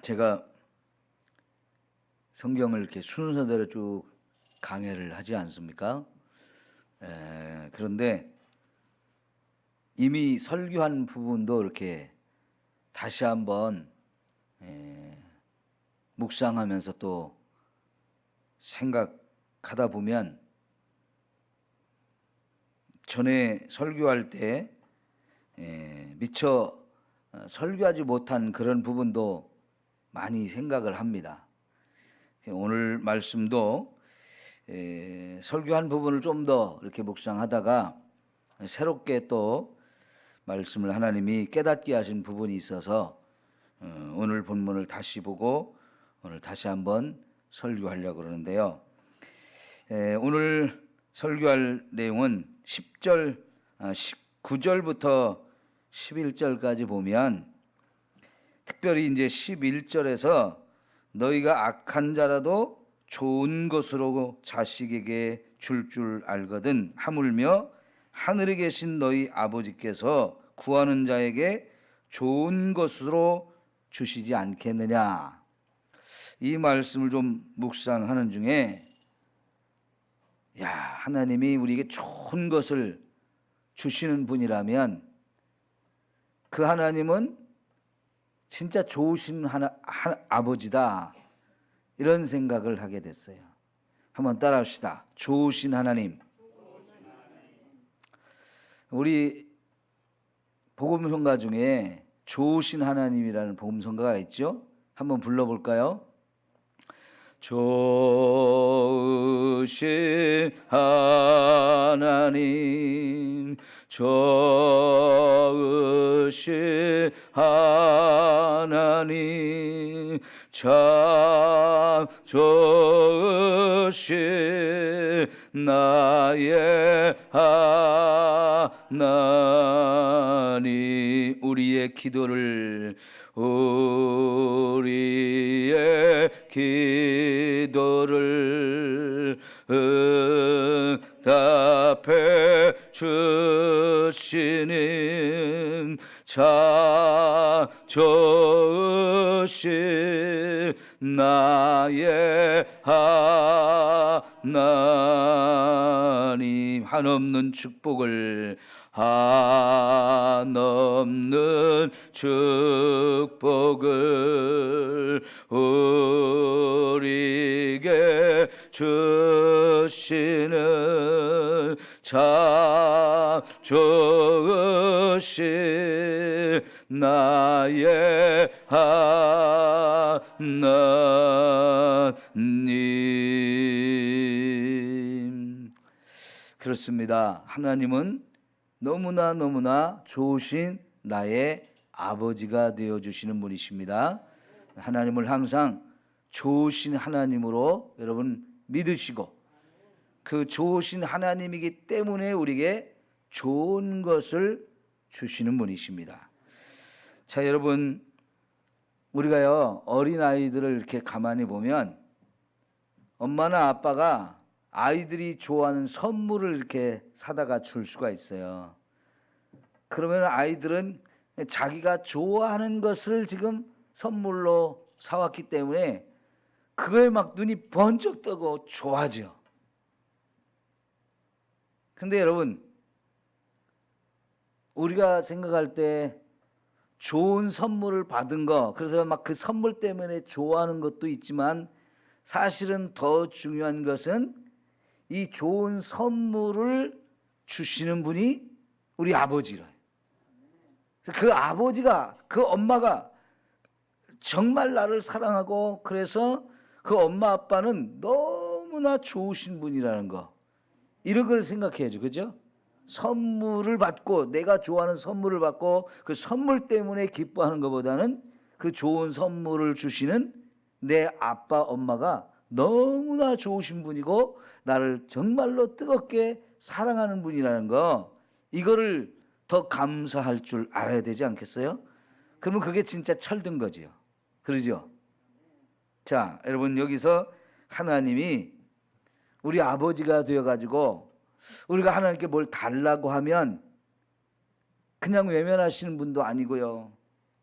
제가 성경을 이렇게 순서대로 쭉 강해를 하지 않습니까? 그런데 이미 설교한 부분도 이렇게 다시 한번 묵상하면서 또 생각하다 보면 전에 설교할 때 미처 설교하지 못한 그런 부분도 많이 생각을 합니다. 오늘 말씀도 설교한 부분을 좀 더 이렇게 묵상하다가 새롭게 또 말씀을 하나님이 깨닫게 하신 부분이 있어서 오늘 본문을 다시 보고 오늘 다시 한번 설교하려고 그러는데요. 오늘 설교할 내용은 19절부터 11절까지 보면 특별히 이제 11절에서 너희가 악한 자라도 좋은 것으로 자식에게 줄 알거든 하물며 하늘에 계신 너희 아버지께서 구하는 자에게 좋은 것으로 주시지 않겠느냐. 이 말씀을 좀 묵상하는 중에 하나님이 우리에게 좋은 것을 주시는 분이라면 그 하나님은 진짜 좋으신 아버지다, 이런 생각을 하게 됐어요. 한번 따라합시다. 좋으신 하나님. 우리 복음성가 중에 좋으신 하나님이라는 복음성가가 있죠. 한번 불러볼까요? 좋으신 하나님, 좋으신 하나님, 참 좋으신 나의 하나님, 우리의 기도를 응답해 주시는 참 좋으신 나의 하나님, 한없는 축복을 한없는 축복을 우리에게 주시는 참 좋으신 나의 하나님. 그렇습니다. 하나님은 너무나 좋으신 나의 아버지가 되어주시는 분이십니다. 하나님을 항상 좋으신 하나님으로 여러분 믿으시고, 그 좋으신 하나님이기 때문에 우리에게 좋은 것을 주시는 분이십니다. 자, 여러분, 우리가요 어린아이들을 이렇게 가만히 보면 엄마나 아빠가 아이들이 좋아하는 선물을 이렇게 사다가 줄 수가 있어요. 그러면 아이들은 자기가 좋아하는 것을 지금 선물로 사왔기 때문에 그거에 막 눈이 번쩍 뜨고 좋아하죠. 근데 여러분, 우리가 생각할 때 좋은 선물을 받은 거, 그래서 막 그 선물 때문에 좋아하는 것도 있지만 사실은 더 중요한 것은 이 좋은 선물을 주시는 분이 우리 아버지래요. 그 아버지가, 그 엄마가 정말 나를 사랑하고, 그래서 그 엄마 아빠는 너무나 좋으신 분이라는 거, 이런 걸 생각해야죠. 그죠? 선물을 받고, 내가 좋아하는 선물을 받고 그 선물 때문에 기뻐하는 것보다는 그 좋은 선물을 주시는 내 아빠 엄마가 너무나 좋으신 분이고 나를 정말로 뜨겁게 사랑하는 분이라는 거, 이거를 더 감사할 줄 알아야 되지 않겠어요? 그러면 그게 진짜 철든 거지요. 그러죠? 자, 여러분, 여기서 하나님이 우리 아버지가 되어가지고 우리가 하나님께 뭘 달라고 하면 그냥 외면하시는 분도 아니고요,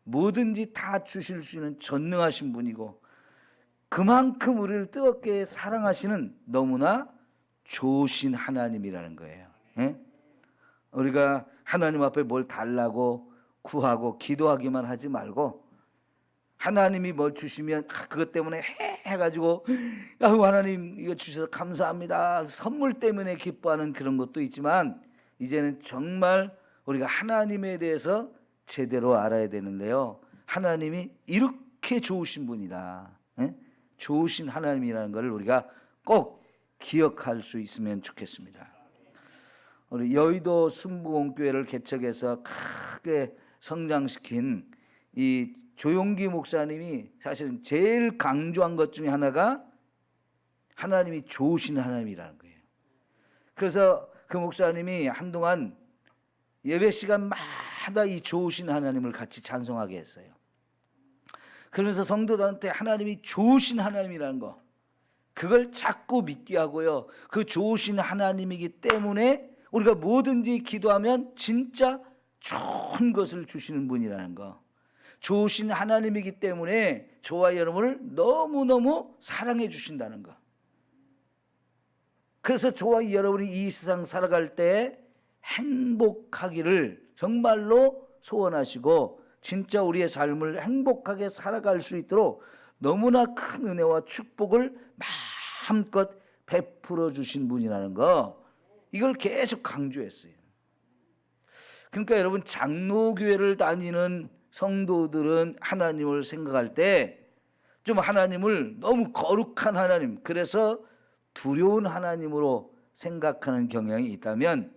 뭐든지 다 주실 수 있는 전능하신 분이고 그만큼 우리를 뜨겁게 사랑하시는 너무나 좋으신 하나님이라는 거예요. 예? 우리가 하나님 앞에 뭘 달라고 구하고 기도하기만 하지 말고 하나님이 뭘 주시면 그것 때문에 해가지고 하나님 이거 주셔서 감사합니다 선물 때문에 기뻐하는 그런 것도 있지만 이제는 정말 우리가 하나님에 대해서 제대로 알아야 되는데요. 하나님이 이렇게 좋으신 분이다. 예? 좋으신 하나님이라는 것을 우리가 꼭 기억할 수 있으면 좋겠습니다. 우리 여의도 순복음교회를 개척해서 크게 성장시킨 이 조용기 목사님이 사실은 제일 강조한 것 중에 하나가 하나님이 좋으신 하나님이라는 거예요. 그래서 그 목사님이 한동안 예배 시간마다 이 좋으신 하나님을 같이 찬송하게 했어요. 그러면서 성도들한테 하나님이 좋으신 하나님이라는 거 그걸 자꾸 믿게 하고요. 그 좋으신 하나님이기 때문에 우리가 뭐든지 기도하면 진짜 좋은 것을 주시는 분이라는 거. 좋으신 하나님이기 때문에 저와 여러분을 너무너무 사랑해 주신다는 거. 그래서 저와 여러분이 이 세상 살아갈 때 행복하기를 정말로 소원하시고 진짜 우리의 삶을 행복하게 살아갈 수 있도록 너무나 큰 은혜와 축복을 마음껏 베풀어 주신 분이라는 거 이걸 계속 강조했어요. 그러니까 여러분 장로교회를 다니는 성도들은 하나님을 생각할 때 좀 하나님을 너무 거룩한 하나님 그래서 두려운 하나님으로 생각하는 경향이 있다면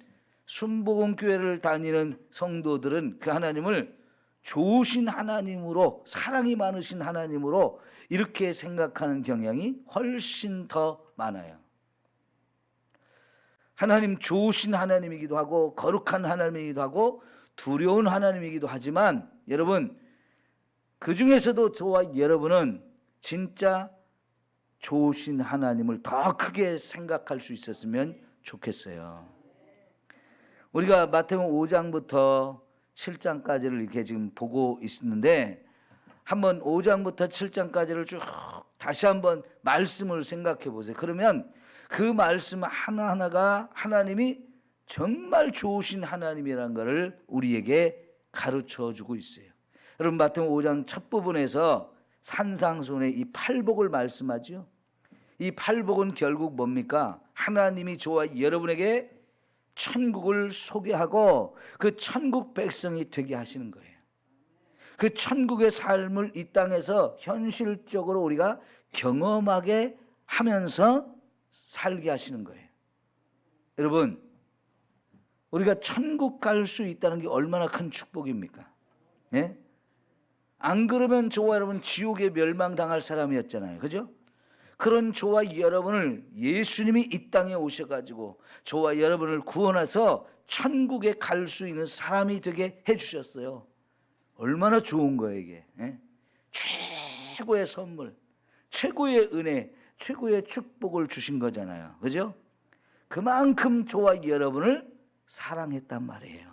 순복음교회를 다니는 성도들은 그 하나님을 좋으신 하나님으로 사랑이 많으신 하나님으로 이렇게 생각하는 경향이 훨씬 더 많아요. 하나님 좋으신 하나님이기도 하고 거룩한 하나님이기도 하고 두려운 하나님이기도 하지만 여러분 그 중에서도 저와 여러분은 진짜 좋으신 하나님을 더 크게 생각할 수 있었으면 좋겠어요. 우리가 마태복음 5장부터 7장까지를 이렇게 지금 보고 있는데 한번 5장부터 7장까지를 쭉 다시 한번 말씀을 생각해 보세요. 그러면 그 말씀 하나하나가 하나님이 정말 좋으신 하나님이라는 것을 우리에게 가르쳐 주고 있어요. 여러분 마태복음 5장 첫 부분에서 산상수훈의 이 팔복을 말씀하죠. 이 팔복은 결국 뭡니까? 하나님이 저와 여러분에게 천국을 소개하고 그 천국 백성이 되게 하시는 거예요. 그 천국의 삶을 이 땅에서 현실적으로 우리가 경험하게 하면서 살게 하시는 거예요. 여러분 우리가 천국 갈 수 있다는 게 얼마나 큰 축복입니까? 예? 안 그러면 저와 여러분 지옥에 멸망당할 사람이었잖아요. 그죠? 그런 저와 여러분을 예수님이 이 땅에 오셔가지고 저와 여러분을 구원해서 천국에 갈 수 있는 사람이 되게 해주셨어요. 얼마나 좋은 거예요 이게. 예? 최고의 선물, 최고의 은혜, 최고의 축복을 주신 거잖아요. 그죠? 그만큼 저와 여러분을 사랑했단 말이에요.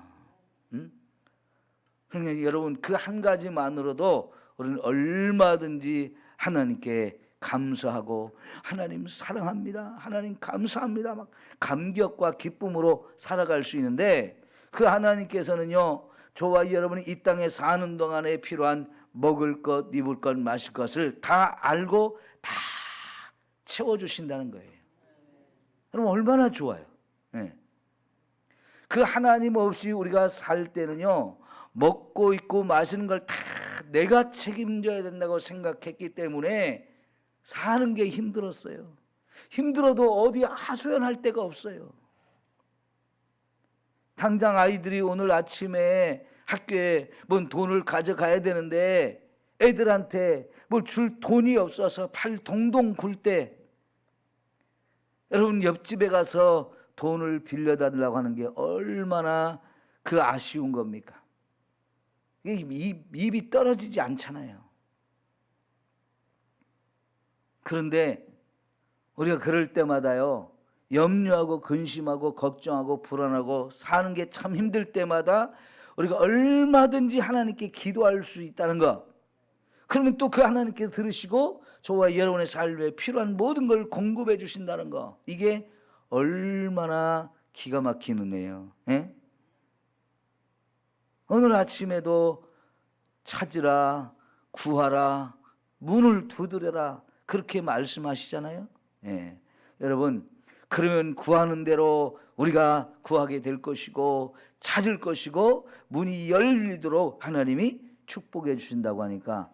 그러니까 여러분 그 한 가지만으로도 우리는 얼마든지 하나님께 감사하고 하나님 사랑합니다, 하나님 감사합니다 막 감격과 기쁨으로 살아갈 수 있는데 그 하나님께서는요 저와 여러분이 이 땅에 사는 동안에 필요한 먹을 것, 입을 것, 마실 것을 다 알고 다 채워주신다는 거예요. 그럼 얼마나 좋아요. 네. 그 하나님 없이 우리가 살 때는요 먹고 입고 마시는 걸 다 내가 책임져야 된다고 생각했기 때문에 사는 게 힘들었어요. 힘들어도 어디 하소연할 데가 없어요. 당장 아이들이 오늘 아침에 학교에 뭔 돈을 가져가야 되는데 애들한테 뭘 줄 돈이 없어서 팔 동동 굴 때 여러분 옆집에 가서 돈을 빌려달라고 하는 게 얼마나 그 아쉬운 겁니까? 입이 떨어지지 않잖아요. 그런데 우리가 그럴 때마다요 염려하고 근심하고 걱정하고 불안하고 사는 게 참 힘들 때마다 우리가 얼마든지 하나님께 기도할 수 있다는 것. 그러면 또 그 하나님께서 들으시고 저와 여러분의 삶에 필요한 모든 걸 공급해 주신다는 거. 이게 얼마나 기가 막힌 은혜예요. 예? 오늘 아침에도 찾으라, 구하라, 문을 두드려라 그렇게 말씀하시잖아요. 예. 여러분, 그러면 구하는 대로 우리가 구하게 될 것이고 찾을 것이고 문이 열리도록 하나님이 축복해 주신다고 하니까,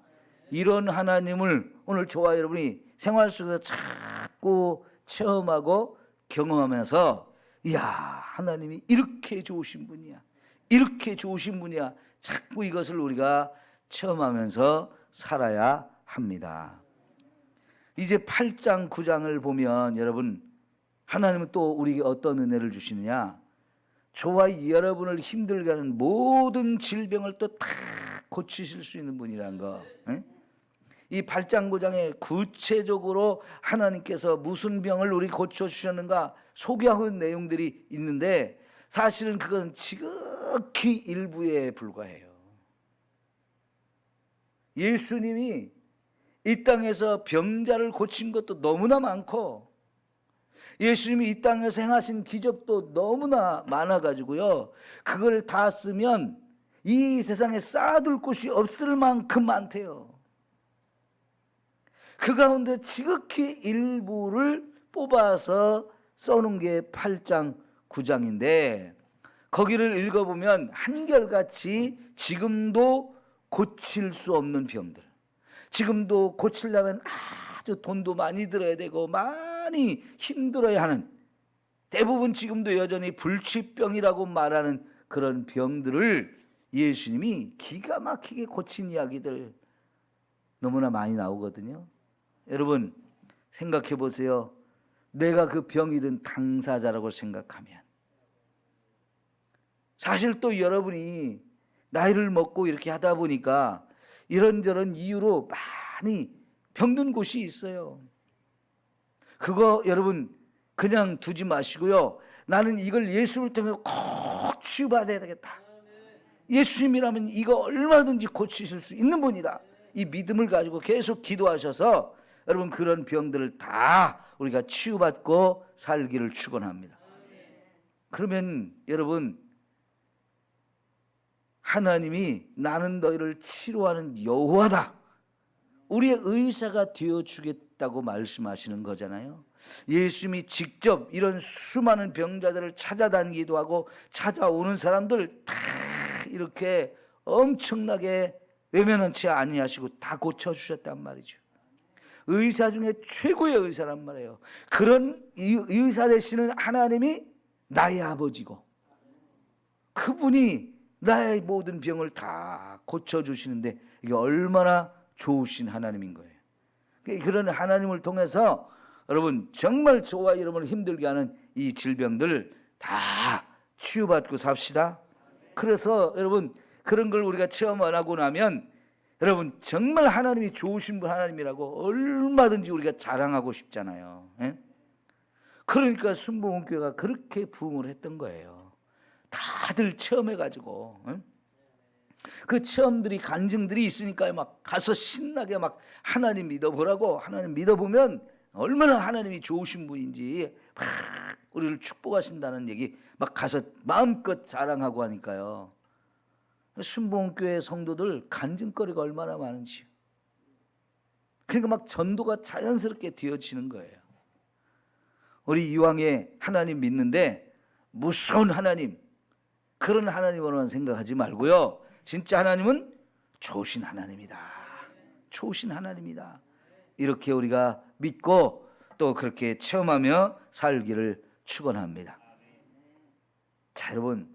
이런 하나님을 오늘 저와 여러분이 생활 속에서 자꾸 체험하고 경험하면서, 이야, 하나님이 이렇게 좋으신 분이야, 이렇게 좋으신 분이야, 자꾸 이것을 우리가 체험하면서 살아야 합니다. 이제 8장 9장을 보면 여러분, 하나님은 또 우리에게 어떤 은혜를 주시느냐, 저와 여러분을 힘들게 하는 모든 질병을 또 다 고치실 수 있는 분이라는 거. 이 8장 9장에 구체적으로 하나님께서 무슨 병을 우리 고쳐주셨는가 소개하고 있는 내용들이 있는데, 사실은 그건 지극히 일부에 불과해요. 예수님이 이 땅에서 병자를 고친 것도 너무나 많고, 예수님이 이 땅에서 행하신 기적도 너무나 많아가지고요, 그걸 다 쓰면 이 세상에 쌓아둘 곳이 없을 만큼 많대요. 그 가운데 지극히 일부를 뽑아서 써놓은 게 8장 9장인데, 거기를 읽어보면 한결같이 지금도 고칠 수 없는 병들, 지금도 고치려면 아주 돈도 많이 들어야 되고 많이 힘들어야 하는, 대부분 지금도 여전히 불치병이라고 말하는 그런 병들을 예수님이 기가 막히게 고친 이야기들 너무나 많이 나오거든요. 여러분 생각해 보세요. 내가 그 병이든 당사자라고 생각하면, 사실 또 여러분이 나이를 먹고 이렇게 하다 보니까 이런저런 이유로 많이 병든 곳이 있어요. 그거 여러분 그냥 두지 마시고요, 나는 이걸 예수를 통해 꼭 치유받아야 되겠다, 예수님이라면 이거 얼마든지 고치실 수 있는 분이다, 이 믿음을 가지고 계속 기도하셔서 여러분 그런 병들을 다 우리가 치유받고 살기를 축원합니다. 그러면 여러분, 하나님이 나는 너희를 치료하는 여호와다, 우리의 의사가 되어주겠다고 말씀하시는 거잖아요. 예수님이 직접 이런 수많은 병자들을 찾아다니기도 하고 찾아오는 사람들 다 이렇게 엄청나게 외면한채 아니하시고 다 고쳐주셨단 말이죠. 의사 중에 최고의 의사란 말이에요. 그런 의사 되시는 하나님이 나의 아버지고, 그분이 나의 모든 병을 다 고쳐주시는데 이게 얼마나 좋으신 하나님인 거예요. 그런 하나님을 통해서 여러분 정말 저와 여러분을 힘들게 하는 이 질병들 다 치유받고 삽시다. 그래서 여러분 그런 걸 우리가 체험 안 하고 나면 여러분 정말 하나님이 좋으신 분 하나님이라고 얼마든지 우리가 자랑하고 싶잖아요. 그러니까 순복음교회가 그렇게 부흥을 했던 거예요. 다들 체험해가지고 그 체험들이 간증들이 있으니까 막 가서 신나게 막 하나님 믿어보라고, 하나님 믿어보면 얼마나 하나님이 좋으신 분인지 막 우리를 축복하신다는 얘기 막 가서 마음껏 자랑하고 하니까요. 순복음교회 성도들 간증거리가 얼마나 많은지요. 그러니까 막 전도가 자연스럽게 되어지는 거예요. 우리 이왕에 하나님 믿는데 무서운 하나님, 그런 하나님으로만 생각하지 말고요, 진짜 하나님은 좋으신 하나님이다, 좋으신 하나님이다, 이렇게 우리가 믿고 또 그렇게 체험하며 살기를 축원합니다. 자, 여러분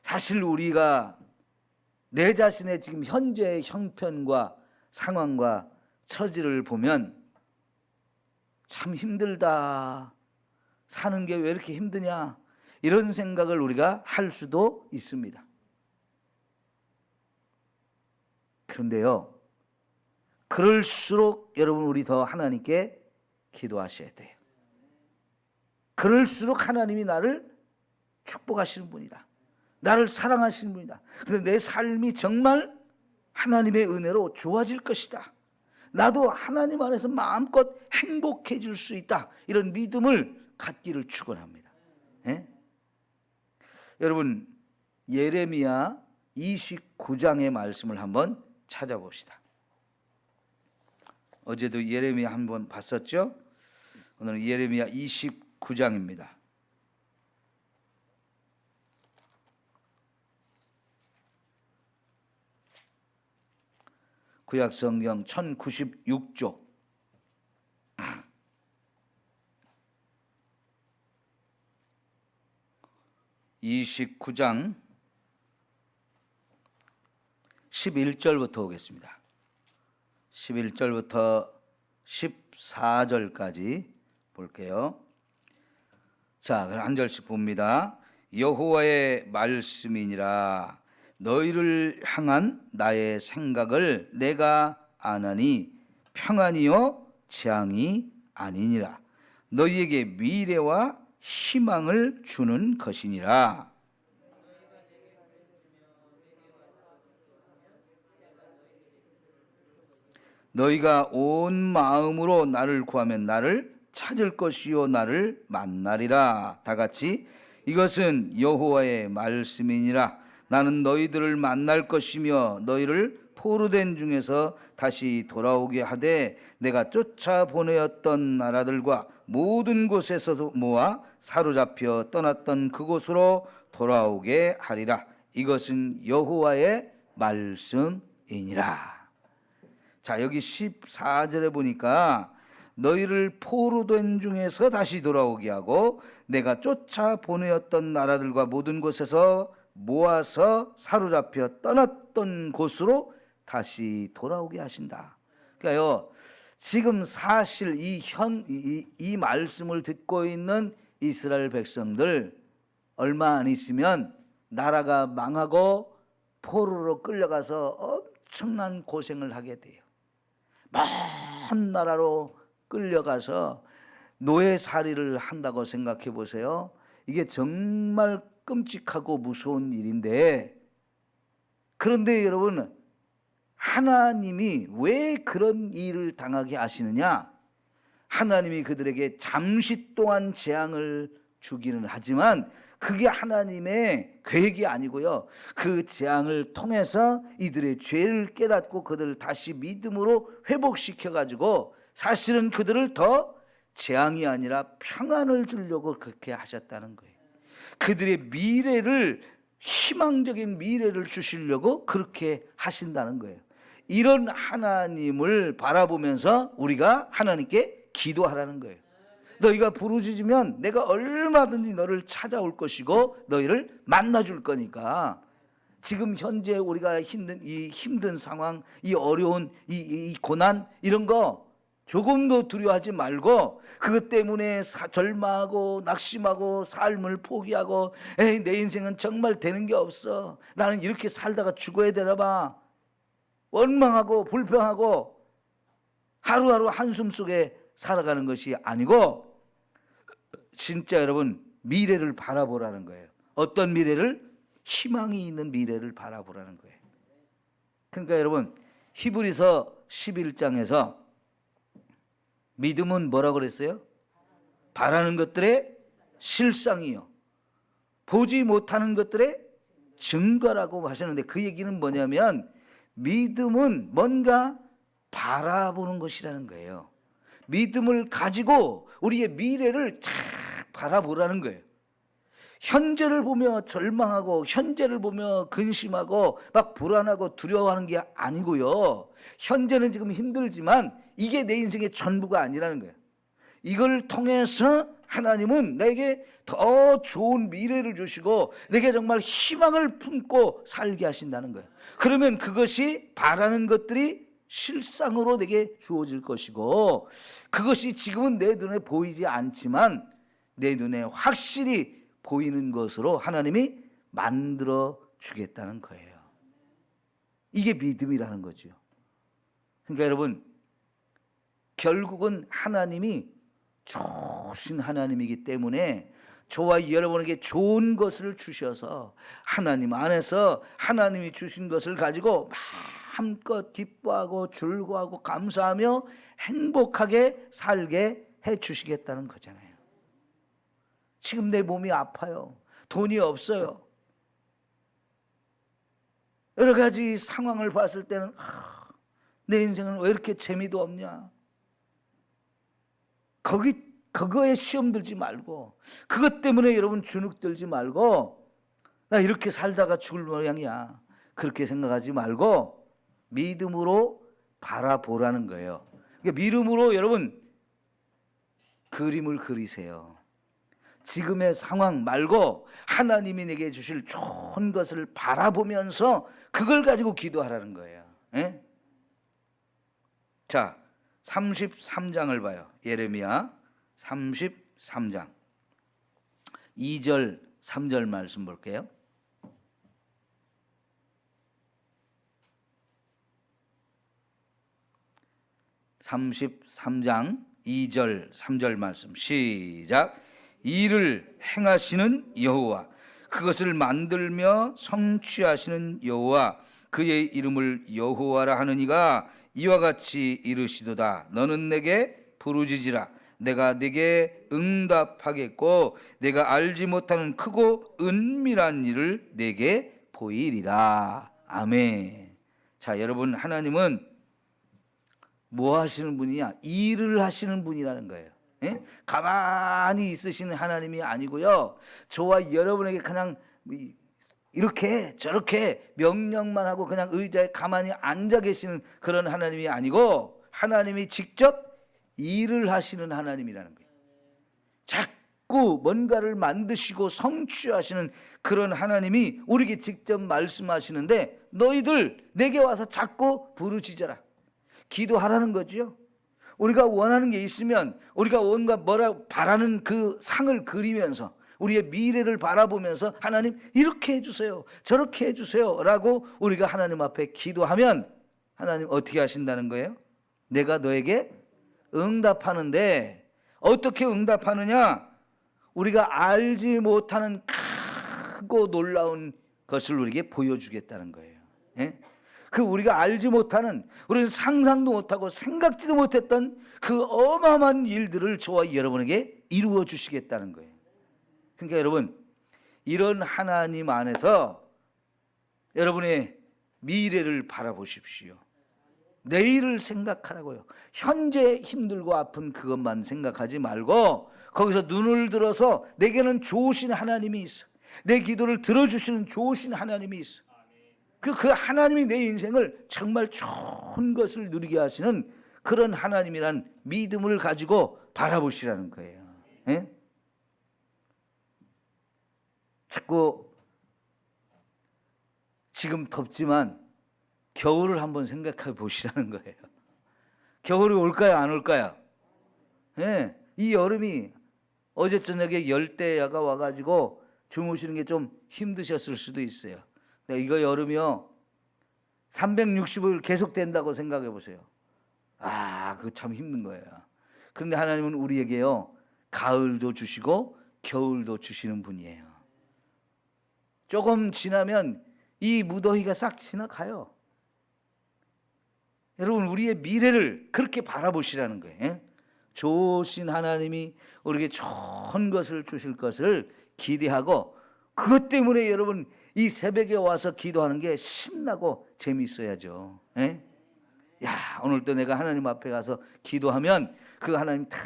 사실 우리가 내 자신의 지금 현재의 형편과 상황과 처지를 보면 참 힘들다, 사는 게 왜 이렇게 힘드냐, 이런 생각을 우리가 할 수도 있습니다. 그런데요, 그럴수록 여러분 우리 더 하나님께 기도하셔야 돼요. 그럴수록 하나님이 나를 축복하시는 분이다, 나를 사랑하시는 분이다. 그런데 내 삶이 정말 하나님의 은혜로 좋아질 것이다. 나도 하나님 안에서 마음껏 행복해질 수 있다. 이런 믿음을 갖기를 축원합니다. 예? 여러분, 예레미야 29장의 말씀을 한번 찾아봅시다. 어제도 예레미야 한번 봤었죠? 오늘은 예레미야 29장입니다. 구약성경 1096쪽. (29장) 11절부터 오겠습니다. 11절부터 14절까지 볼게요. 자, 그럼 한 절씩 봅니다. 여호와의 말씀이니라. 너희를 향한 나의 생각을 내가 아나니 평안이요 재앙이 아니니라. 너희에게 미래와 희망을 주는 것이니라. 너희가 온 마음으로 나를 구하면 나를 찾을 것이요 나를 만나리라. 다 같이 이것은 여호와의 말씀이니라. 나는 너희들을 만날 것이며 너희를 포로된 중에서 다시 돌아오게 하되 내가 쫓아 보내었던 나라들과 모든 곳에서 모아 사로잡혀 떠났던 그곳으로 돌아오게 하리라. 이것은 여호와의 말씀이니라. 자, 여기 14절에 보니까 너희를 포로된 중에서 다시 돌아오게 하고 내가 쫓아 보내었던 나라들과 모든 곳에서 모아서 사로잡혀 떠났던 곳으로 다시 돌아오게 하신다. 그러니까요, 지금 사실 이 말씀을 듣고 있는 이스라엘 백성들 얼마 안 있으면 나라가 망하고 포로로 끌려가서 엄청난 고생을 하게 돼요. 먼 나라로 끌려가서 노예살이를 한다고 생각해 보세요. 이게 정말 끔찍하고 무서운 일인데, 그런데 여러분, 하나님이 왜 그런 일을 당하게 하시느냐? 하나님이 그들에게 잠시 동안 재앙을 주기는 하지만 그게 하나님의 계획이 아니고요, 그 재앙을 통해서 이들의 죄를 깨닫고 그들을 다시 믿음으로 회복시켜 가지고 사실은 그들을 더 재앙이 아니라 평안을 주려고 그렇게 하셨다는 거예요. 그들의 미래를, 희망적인 미래를 주시려고 그렇게 하신다는 거예요. 이런 하나님을 바라보면서 우리가 하나님께 기도하라는 거예요. 너희가 부르짖으면 내가 얼마든지 너를 찾아올 것이고 너희를 만나줄 거니까. 지금 현재 우리가 힘든 상황, 이 어려운 이 고난, 이런 거 조금도 두려워하지 말고 그것 때문에 절망하고 낙심하고 삶을 포기하고 에이, 내 인생은 정말 되는 게 없어, 나는 이렇게 살다가 죽어야 되나 봐, 원망하고 불평하고 하루하루 한숨 속에 살아가는 것이 아니고 진짜 여러분 미래를 바라보라는 거예요. 어떤 미래를? 희망이 있는 미래를 바라보라는 거예요. 그러니까 여러분 히브리서 11장에서 믿음은 뭐라고 그랬어요? 바라는 것들의 실상이요 보지 못하는 것들의 증거라고 하셨는데, 그 얘기는 뭐냐면 믿음은 뭔가 바라보는 것이라는 거예요. 믿음을 가지고 우리의 미래를 쫙 바라보라는 거예요. 현재를 보며 절망하고 현재를 보며 근심하고 막 불안하고 두려워하는 게 아니고요, 현재는 지금 힘들지만 이게 내 인생의 전부가 아니라는 거예요. 이걸 통해서 하나님은 내게 더 좋은 미래를 주시고 내게 정말 희망을 품고 살게 하신다는 거예요. 그러면 그것이 바라는 것들이 실상으로 내게 주어질 것이고, 그것이 지금은 내 눈에 보이지 않지만 내 눈에 확실히 보이는 것으로 하나님이 만들어 주겠다는 거예요. 이게 믿음이라는 거죠. 그러니까 여러분, 결국은 하나님이 좋으신 하나님이기 때문에 저와 여러분에게 좋은 것을 주셔서 하나님 안에서 하나님이 주신 것을 가지고 마음껏 기뻐하고 즐거워하고 감사하며 행복하게 살게 해 주시겠다는 거잖아요. 지금 내 몸이 아파요. 돈이 없어요. 여러 가지 상황을 봤을 때는 내 인생은 왜 이렇게 재미도 없냐. 그거에 시험 들지 말고, 그것 때문에 여러분 주눅 들지 말고, 나 이렇게 살다가 죽을 모양이야, 그렇게 생각하지 말고 믿음으로 바라보라는 거예요. 그러니까 믿음으로 여러분 그림을 그리세요. 지금의 상황 말고 하나님이 내게 주실 좋은 것을 바라보면서 그걸 가지고 기도하라는 거예요. 예? 자, 33장을 봐요. 예레미야 33장 2절 3절 말씀 볼게요. (33장) 2절 3절 말씀 시작. 이를 행하시는 여호와, 그것을 만들며 성취하시는 여호와, 그의 이름을 여호와라 하는 이가 이와 같이 이르시도다. 너는 내게 부르짖으라. 내가 내게 응답하겠고 내가 알지 못하는 크고 은밀한 일을 내게 보이리라. 아멘. 자, 여러분, 하나님은 뭐 하시는 분이냐? 일을 하시는 분이라는 거예요. 예? 가만히 있으시는 하나님이 아니고요, 저와 여러분에게 그냥 이렇게 저렇게 명령만 하고 그냥 의자에 가만히 앉아 계시는 그런 하나님이 아니고, 하나님이 직접 일을 하시는 하나님이라는 거예요. 자꾸 뭔가를 만드시고 성취하시는 그런 하나님이 우리에게 직접 말씀하시는데, 너희들 내게 와서 자꾸 부르짖어라, 기도하라는 거지요. 우리가 원하는 게 있으면 우리가 뭔가 바라는 그 상을 그리면서 우리의 미래를 바라보면서 하나님 이렇게 해주세요, 저렇게 해주세요 라고 우리가 하나님 앞에 기도하면 하나님 어떻게 하신다는 거예요? 내가 너에게 응답하는데, 어떻게 응답하느냐? 우리가 알지 못하는 크고 놀라운 것을 우리에게 보여주겠다는 거예요. 예? 그 우리가 알지 못하는, 우리는 상상도 못하고 생각지도 못했던 그 어마어마한 일들을 저와 여러분에게 이루어 주시겠다는 거예요. 그러니까 여러분, 이런 하나님 안에서 여러분의 미래를 바라보십시오. 내일을 생각하라고요. 현재 힘들고 아픈 그것만 생각하지 말고 거기서 눈을 들어서 내게는 좋으신 하나님이 있어, 내 기도를 들어주시는 좋으신 하나님이 있어. 그 하나님이 내 인생을 정말 좋은 것을 누리게 하시는 그런 하나님이란 믿음을 가지고 바라보시라는 거예요. 예? 자꾸 지금 덥지만 겨울을 한번 생각해 보시라는 거예요. 겨울이 올까요, 안 올까요? 예. 이 여름이 어제 저녁에 열대야가 와가지고 주무시는 게 좀 힘드셨을 수도 있어요. 이거 여름이요 365일 계속 된다고 생각해 보세요. 그거 참 힘든 거예요. 그런데 하나님은 우리에게요 가을도 주시고 겨울도 주시는 분이에요. 조금 지나면 이 무더위가 싹 지나가요. 여러분, 우리의 미래를 그렇게 바라보시라는 거예요. 좋으신 하나님이 우리에게 좋은 것을 주실 것을 기대하고, 그것 때문에 여러분 이 새벽에 와서 기도하는 게 신나고 재미있어야죠. 야, 오늘도 내가 하나님 앞에 가서 기도하면 그 하나님 다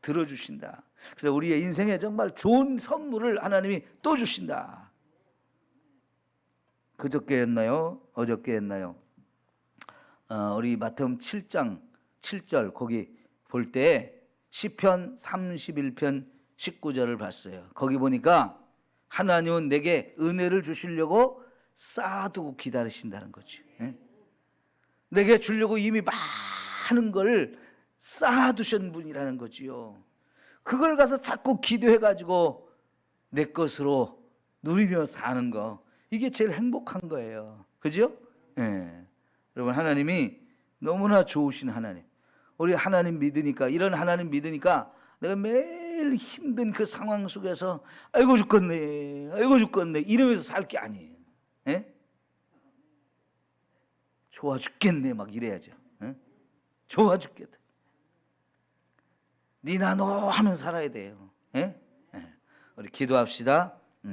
들어주신다. 그래서 우리의 인생에 정말 좋은 선물을 하나님이 또 주신다. 그저께였나요? 어저께였나요? 우리 마태복음 7장 7절 거기 볼 때 시편 31편 19절을 봤어요. 거기 보니까 하나님은 내게 은혜를 주시려고 쌓아두고 기다리신다는 거죠. 내게 주려고 이미 많은 걸 쌓아두신 분이라는 거지요. 그걸 가서 자꾸 기도해가지고 내 것으로 누리며 사는 거, 이게 제일 행복한 거예요. 그죠? 여러분, 하나님이 너무나 좋으신 하나님. 우리 하나님 믿으니까, 이런 하나님 믿으니까 내가 매일 제일 힘든 그 상황 속에서 아이고 죽겠네, 아이고 죽겠네 이러면서 살 게 아니에요. 예? 좋아 죽겠네 막 이래야죠. 예? 좋아 죽겠다. 니나 너 하면 살아야 돼요. 예? 예. 우리 기도합시다.